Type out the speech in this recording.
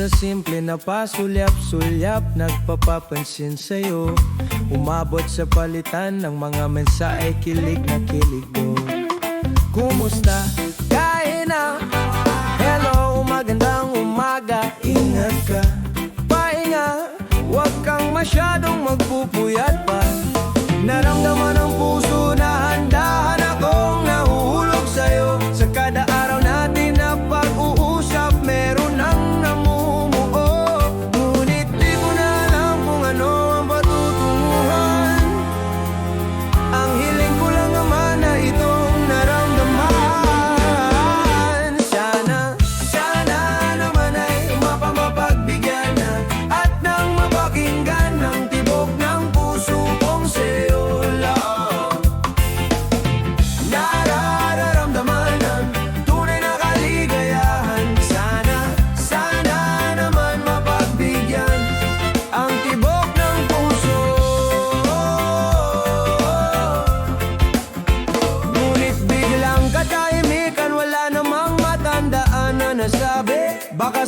sa simple na pasulyap-sulyap, nagpapapansin sa'yo. Umabot sa palitan ng mga mensahe, kilig na kilig ko. Kumusta? Kain na? Hello, magandang umaga. Ingat ka, pahinga, huwag kang masyadong magpupuyat pa. Naramdaman ng puso na handahan akong nahuhulog sa'yo. Sa kada araw natin na pag-uusap, meron ang namumuo. Ngunit di ko na alam kung ano ang patutunguhan. Ang hiling ko lang naman na itong naramdaman. Sana naman ay mapagbigyan na at nang mapakinggan ng tibok ng puso kong sa'yo. Nararamdaman ng tunay na kaligayahan. Sana naman mapagbigyan ang tibok ng puso. Ngunit biglang katahimikan, wala namang matandaan na nasabi. Baka